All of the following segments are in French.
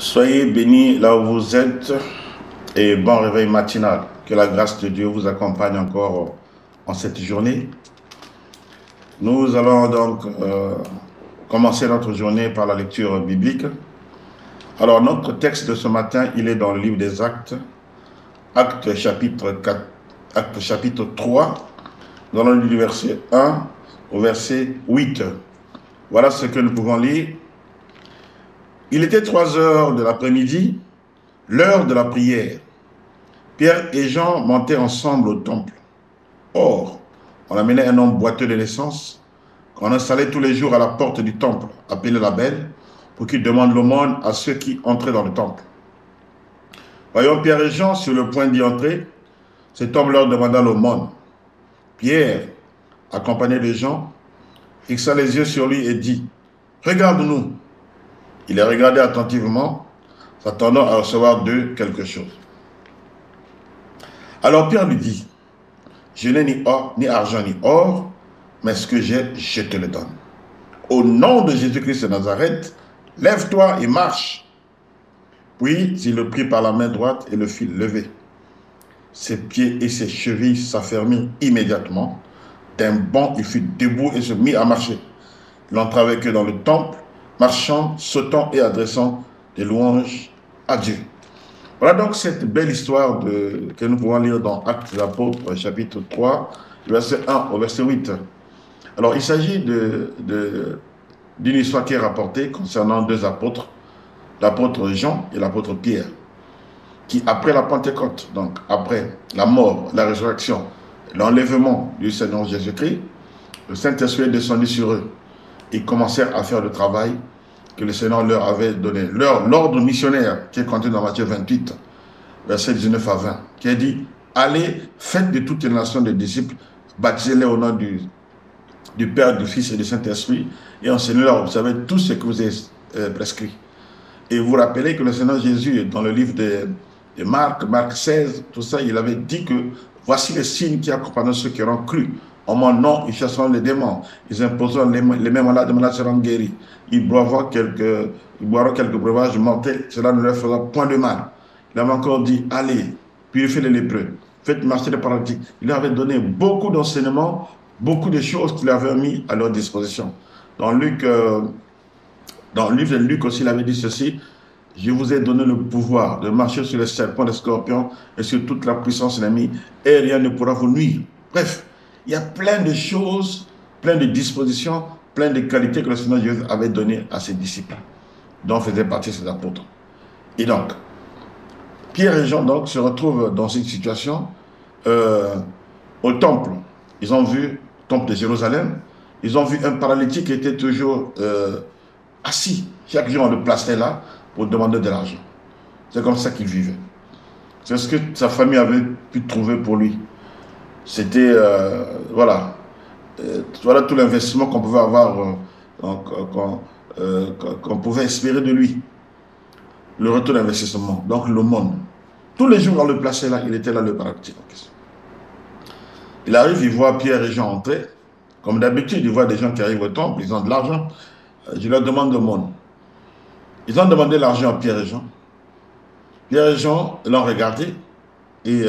Soyez bénis là où vous êtes et bon réveil matinal. Que la grâce de Dieu vous accompagne encore en cette journée. Nous allons donc commencer notre journée par la lecture biblique. Alors notre texte de ce matin, il est dans le livre des Actes, Actes chapitre 4, Actes chapitre 3, dans le livre du verset 1 au verset 8. Voilà ce que nous pouvons lire. Il était 3 heures de l'après-midi, l'heure de la prière. Pierre et Jean montaient ensemble au temple. Or, on amenait un homme boiteux de naissance, qu'on installait tous les jours à la porte du temple, appelé la Belle, pour qu'il demande l'aumône à ceux qui entraient dans le temple. Voyant Pierre et Jean sur le point d'y entrer, cet homme leur demanda l'aumône. Pierre, accompagné de Jean, fixa les yeux sur lui et dit « Regarde-nous ». Il les regardait attentivement, s'attendant à recevoir d'eux quelque chose. Alors Pierre lui dit, « Je n'ai ni or, ni argent, ni or, mais ce que j'ai, je te le donne. Au nom de Jésus-Christ de Nazareth, lève-toi et marche. » Puis il le prit par la main droite et le fit lever. Ses pieds et ses chevilles s'affermirent immédiatement. D'un bond, il fut debout et se mit à marcher. Il entra avec eux dans le temple, marchant, sautant et adressant des louanges à Dieu. Voilà donc cette belle histoire que nous pouvons lire dans Actes des Apôtres, chapitre 3, verset 1 au verset 8. Alors, il s'agit d'une histoire qui est rapportée concernant deux apôtres, l'apôtre Jean et l'apôtre Pierre, qui, après la Pentecôte, donc après la mort, la résurrection, l'enlèvement du Seigneur Jésus-Christ, le Saint-Esprit est descendu sur eux. Ils commencèrent à faire le travail que le Seigneur leur avait donné. L'ordre missionnaire qui est contenu dans Matthieu 28, versets 19 à 20, qui a dit « Allez, faites de toutes les nations des disciples, baptisez-les au nom du Père, du Fils et du Saint-Esprit, et enseignez-leur à observer tout ce que vous avez prescrit. » Et vous rappelez que le Seigneur Jésus, dans le livre de Marc 16, tout ça, il avait dit que « Voici les signes qui accompagnent ceux qui auront cru. En mon nom, ils chasseront les démons. Ils imposeront les mêmes malades, les malades seront guéris. Ils boiront quelques breuvages mortels, cela ne leur fera point de mal. » Il avait encore dit, allez, purifiez les lépreux, faites marcher les paralytiques. Il leur avait donné beaucoup d'enseignements, beaucoup de choses qu'il avait mis à leur disposition. Dans le livre de Luc aussi, il avait dit ceci, je vous ai donné le pouvoir de marcher sur les serpents, les scorpions et sur toute la puissance ennemie, et rien ne pourra vous nuire. Bref, il y a plein de choses, plein de dispositions, plein de qualités que le Seigneur Jésus avait données à ses disciples, dont faisaient partie ses apôtres. Et donc, Pierre et Jean donc, se retrouvent dans cette situation au temple. Ils ont vu le temple de Jérusalem, ils ont vu un paralytique qui était toujours assis. Chaque jour, on le plaçait là pour demander de l'argent. C'est comme ça qu'il vivait. C'est ce que sa famille avait pu trouver pour lui. C'était, voilà tout l'investissement qu'on pouvait avoir, qu'on pouvait espérer de lui. Le retour d'investissement, donc le monde. Tous les jours, on le plaçait là, il était là le paralytique. Il arrive, il voit Pierre et Jean entrer. Comme d'habitude, il voit des gens qui arrivent au temple, ils ont de l'argent. Je leur demande l'aumône. Ils ont demandé l'argent à Pierre et Jean. Pierre et Jean l'ont regardé et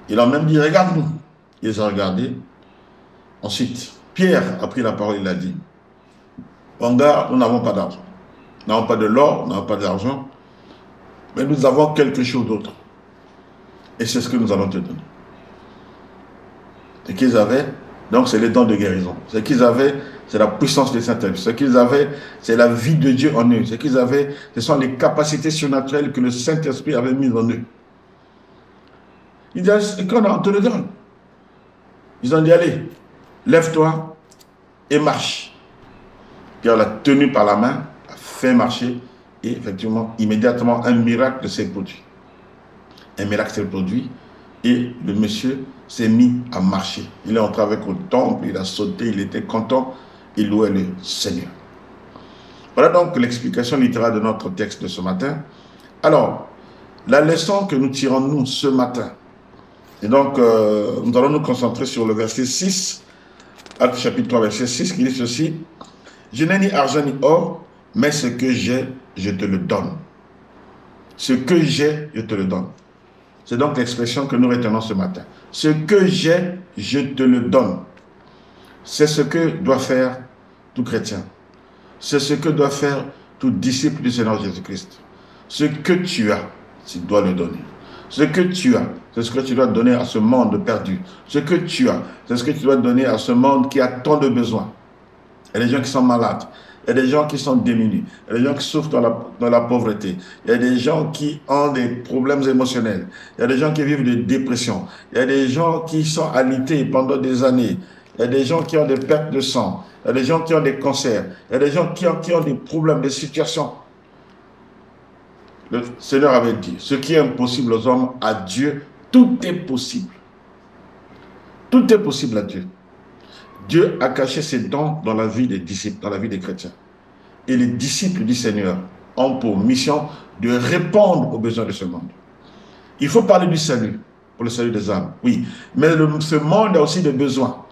ils ont même dit, regarde-nous. Ils ont regardé. Ensuite, Pierre a pris la parole, il a dit, mon gars, nous n'avons pas d'argent. Nous n'avons pas de l'or, nous n'avons pas d'argent, mais nous avons quelque chose d'autre. Et c'est ce que nous allons te donner. Ce qu'ils avaient, donc c'est les dons de guérison. Ce qu'ils avaient, c'est la puissance du Saint-Esprit. Ce qu'ils avaient, c'est la vie de Dieu en eux. Ce qu'ils avaient, ce sont les capacités surnaturelles que le Saint-Esprit avait mises en eux. Ils disent, on te le donne. Ils ont dit, allez, lève-toi et marche. Pierre l'a tenu par la main, a fait marcher, et effectivement, immédiatement, un miracle s'est produit. Un miracle s'est produit, et le monsieur s'est mis à marcher. Il est entré avec au temple, il a sauté, il était content, il louait le Seigneur. Voilà donc l'explication littérale de notre texte de ce matin. Alors, la leçon que nous tirons, nous, ce matin, et donc, nous allons nous concentrer sur le verset 6, Actes chapitre 3, verset 6, qui dit ceci, « Je n'ai ni argent ni or, mais ce que j'ai, je te le donne. Ce que j'ai, je te le donne. C'est donc l'expression que nous retenons ce matin. Ce que j'ai, je te le donne. C'est ce que doit faire tout chrétien. C'est ce que doit faire tout disciple du Seigneur Jésus-Christ. Ce que tu as, tu dois le donner. Ce que tu as, c'est ce que tu dois donner à ce monde perdu. Ce que tu as, c'est ce que tu dois donner à ce monde qui a tant de besoins. Il y a des gens qui sont malades. Il y a des gens qui sont démunis. Il y a des gens qui souffrent dans la pauvreté. Il y a des gens qui ont des problèmes émotionnels. Il y a des gens qui vivent de dépression. Il y a des gens qui sont alités pendant des années. Il y a des gens qui ont des pertes de sang. Il y a des gens qui ont des cancers. Il y a des gens qui ont des problèmes, des situations. Le Seigneur avait dit, ce qui est impossible aux hommes, à Dieu, tout est possible. Tout est possible à Dieu. Dieu a caché ses dons dans la vie des disciples, dans la vie des chrétiens. Et les disciples du Seigneur ont pour mission de répondre aux besoins de ce monde. Il faut parler du salut, pour le salut des âmes, oui. Mais ce monde a aussi des besoins.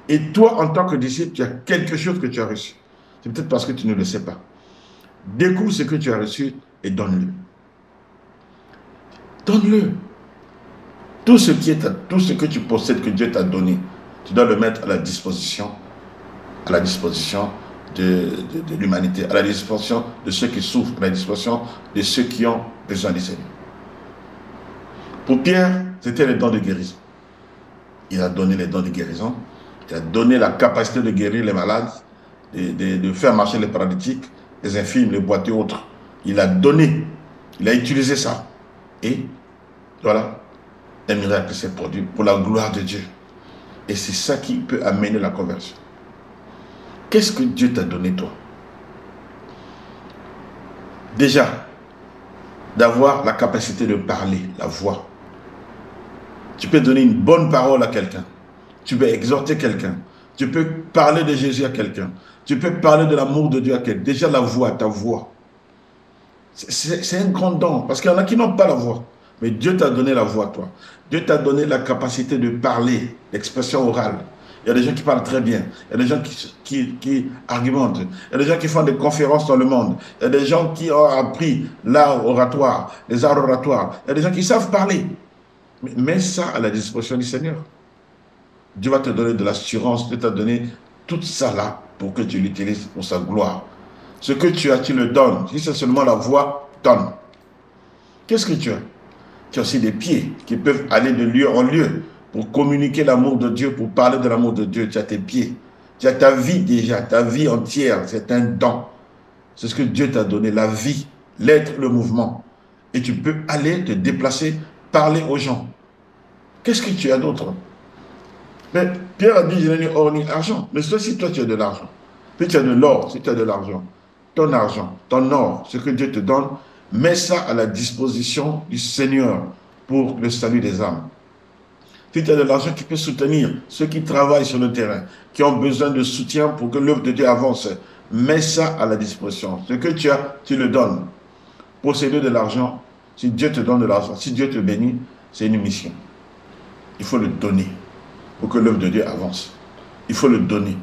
Et toi, en tant que disciple, tu as quelque chose que tu as reçu. C'est peut-être parce que tu ne le sais pas. Découvre ce que tu as reçu et donne-le. Donne-le. Tout ce que tu possèdes, que Dieu t'a donné, tu dois le mettre à la disposition de l'humanité, à la disposition de ceux qui souffrent, à la disposition de ceux qui ont besoin du Seigneur. Pour Pierre, c'était les dons de guérison. Il a donné les dons de guérison, il a donné la capacité de guérir les malades, de faire marcher les paralytiques, les infirmes, les boiteux, autres. Il a donné, il a utilisé ça. Et voilà, un miracle s'est produit pour la gloire de Dieu. Et c'est ça qui peut amener la conversion. Qu'est-ce que Dieu t'a donné, toi? Déjà, d'avoir la capacité de parler, la voix. Tu peux donner une bonne parole à quelqu'un. Tu peux exhorter quelqu'un. Tu peux parler de Jésus à quelqu'un. Tu peux parler de l'amour de Dieu à quelqu'un. Déjà, la voix, ta voix. C'est un grand don. Parce qu'il y en a qui n'ont pas la voix. Mais Dieu t'a donné la voix, toi. Dieu t'a donné la capacité de parler, l'expression orale. Il y a des gens qui parlent très bien. Il y a des gens qui argumentent. Il y a des gens qui font des conférences dans le monde. Il y a des gens qui ont appris l'art oratoire, les arts oratoires. Il y a des gens qui savent parler. Mais mets ça à la disposition du Seigneur. Dieu va te donner de l'assurance. Dieu t'a donné tout ça là pour que tu l'utilises pour sa gloire. Ce que tu as, tu le donnes. Si c'est seulement la voix, donne. Qu'est-ce que tu as? Tu as aussi des pieds qui peuvent aller de lieu en lieu pour communiquer l'amour de Dieu, pour parler de l'amour de Dieu. Tu as tes pieds. Tu as ta vie déjà, ta vie entière. C'est un don. C'est ce que Dieu t'a donné, la vie, l'être, le mouvement. Et tu peux aller te déplacer, parler aux gens. Qu'est-ce que tu as d'autre? Mais Pierre a dit, je n'ai ni or ni argent. Mais si toi tu as de l'argent, puis tu as de l'or, si tu as de l'argent, ton or, ce que Dieu te donne, mets ça à la disposition du Seigneur pour le salut des âmes. Si tu as de l'argent qui peut soutenir ceux qui travaillent sur le terrain, qui ont besoin de soutien pour que l'œuvre de Dieu avance, mets ça à la disposition. Ce que tu as, tu le donnes. Posséder de l'argent, si Dieu te donne de l'argent, si Dieu te bénit, c'est une mission. Il faut le donner pour que l'œuvre de Dieu avance. Il faut le donner.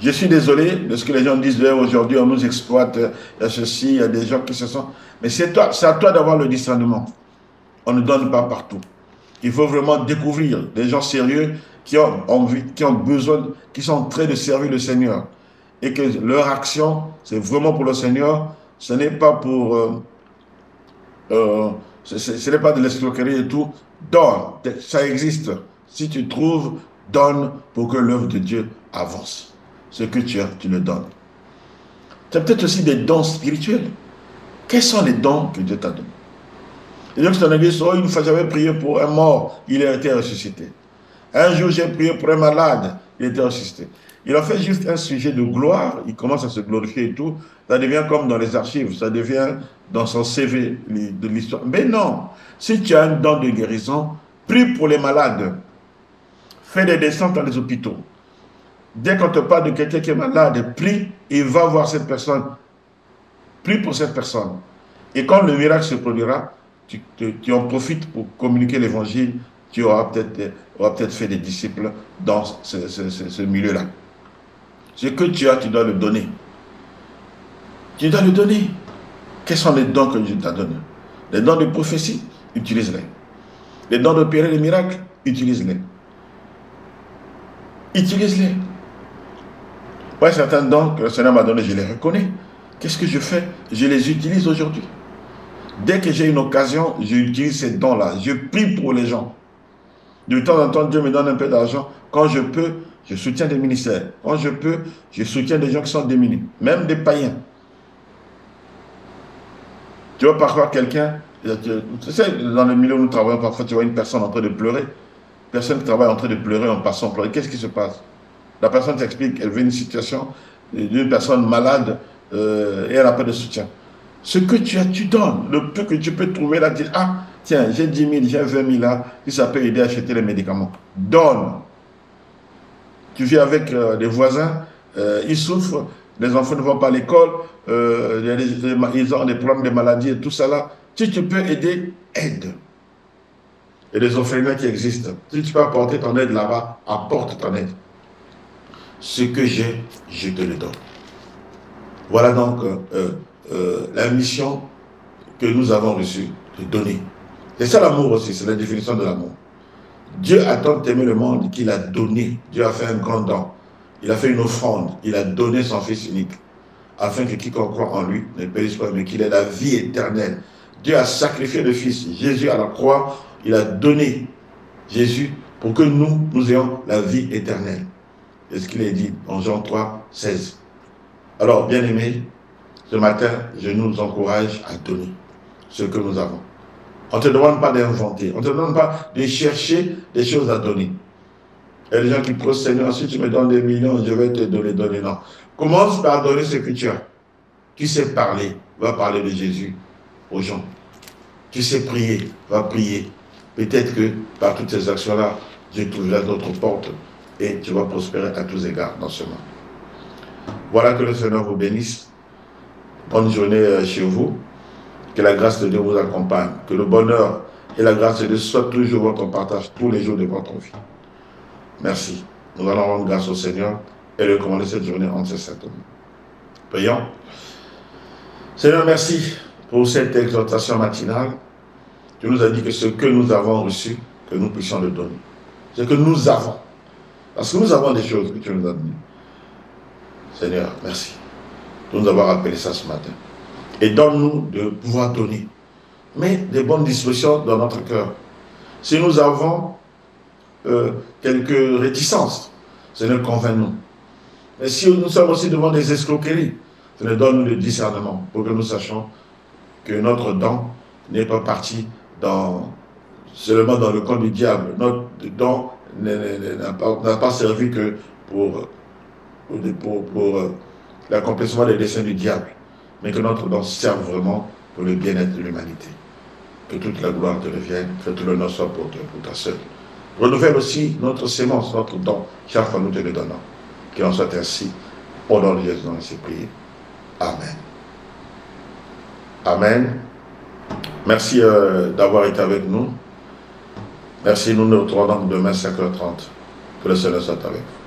Je suis désolé de ce que les gens disent aujourd'hui, on nous exploite, il y a ceci, il y a des gens qui se sont... Mais c'est à toi d'avoir le discernement. On ne donne pas partout. Il faut vraiment découvrir des gens sérieux qui ont envie, qui ont besoin, qui sont en train de servir le Seigneur. Et que leur action, c'est vraiment pour le Seigneur. Ce n'est pas pour... ce n'est pas de l'escroquerie et tout. Donne, ça existe. Si tu trouves, donne pour que l'œuvre de Dieu avance. Ce que tu as, tu le donnes. Tu as peut-être aussi des dons spirituels. Quels sont les dons que Dieu t'a donnés? Et donc, c'est un église, une fois j'avais prié pour un mort, il a été ressuscité. Un jour, j'ai prié pour un malade, il a été ressuscité. Il a fait juste un sujet de gloire, il commence à se glorifier et tout. Ça devient comme dans les archives, ça devient dans son CV de l'histoire. Mais non, si tu as un don de guérison, prie pour les malades. Fais des descentes dans les hôpitaux. Dès qu'on te parle de quelqu'un qui est malade, prie et va voir cette personne. Prie pour cette personne. Et quand le miracle se produira, tu en profites pour communiquer l'évangile. Tu auras peut-être fait des disciples dans ce milieu-là. Ce que tu as, tu dois le donner. Tu dois le donner. Quels sont les dons que Dieu t'a donnés? Les dons de prophétie, utilise-les. Les dons d'opérer les miracles, utilise-les. Utilise-les. Ouais, certains dons que le Seigneur m'a donnés, je les reconnais. Qu'est-ce que je fais? Je les utilise aujourd'hui. Dès que j'ai une occasion, j'utilise ces dons-là. Je prie pour les gens. De temps en temps, Dieu me donne un peu d'argent. Quand je peux, je soutiens des ministères. Quand je peux, je soutiens des gens qui sont démunis. Même des païens. Tu vois parfois quelqu'un, tu sais, dans le milieu où nous travaillons, parfois tu vois une personne en train de pleurer. Personne qui travaille en train de pleurer en passant pleurer. Qu'est-ce qui se passe? La personne t'explique qu'elle vit une situation d'une personne malade et elle n'a pas de soutien. Ce que tu as, tu donnes. Le peu que tu peux trouver là, tu dis, ah, tiens, j'ai 10 000, j'ai 20 000 là, et ça peut aider à acheter les médicaments. Donne. Tu vis avec des voisins, ils souffrent, les enfants ne vont pas à l'école, ils ont des problèmes de maladie et tout ça là. Si tu peux aider, aide. Et les orphelins qui existent. Si tu peux apporter ton aide là-bas, apporte ton aide. Ce que j'ai, je te le donne. Voilà donc la mission que nous avons reçue, de donner. C'est ça l'amour aussi, c'est la définition de l'amour. Dieu a tant aimé le monde qu'il a donné. Dieu a fait un grand don. Il a fait une offrande. Il a donné son Fils unique. Afin que quiconque croit en lui ne périsse pas, mais qu'il ait la vie éternelle. Dieu a sacrifié le Fils. Jésus à la croix, il a donné Jésus pour que nous ayons la vie éternelle. C'est ce qu'il est dit en Jean 3, 16. Alors, bien aimés, ce matin, je nous encourage à donner ce que nous avons. On ne te demande pas d'inventer. On ne te demande pas de chercher des choses à donner. Il y a des gens qui prient, Seigneur, si tu me donnes des millions, je vais te donner. Non. Commence par donner ce que tu as. Tu sais parler, va parler de Jésus aux gens. Tu sais prier, va prier. Peut-être que par toutes ces actions-là, Dieu t'ouvrira d'autres portes et tu vas prospérer à tous égards dans ce monde. Voilà, que le Seigneur vous bénisse. Bonne journée chez vous. Que la grâce de Dieu vous accompagne. Que le bonheur et la grâce de Dieu soient toujours votre partage tous les jours de votre vie. Merci. Nous allons rendre grâce au Seigneur et le commander cette journée entre ses saints. Prions. Seigneur, merci pour cette exhortation matinale. Tu nous as dit que ce que nous avons reçu, que nous puissions le donner. Ce que nous avons. Parce que nous avons des choses que tu nous as données. Seigneur, merci de nous avoir rappelé ça ce matin. Et donne-nous de pouvoir donner. Mais des bonnes dispositions dans notre cœur. Si nous avons quelques réticences, Seigneur, convainc-nous. Mais si nous sommes aussi devant des escroqueries, Seigneur, donne-nous le discernement pour que nous sachions que notre don n'est pas parti seulement dans le camp du diable. Notre don n'a pas servi que pour l'accomplissement des desseins du diable, mais que notre don serve vraiment pour le bien-être de l'humanité. Que toute la gloire te revienne, que tout l'honneur soit pour ta seule. Renouvelle aussi notre sémence, notre don, chaque fois nous te le donnons. Qu'il en soit ainsi, au nom de Jésus, dans ces prières. Amen. Amen. Merci d'avoir été avec nous. Merci, nous nous retrouvons demain 5h30. Que le Seigneur soit avec vous.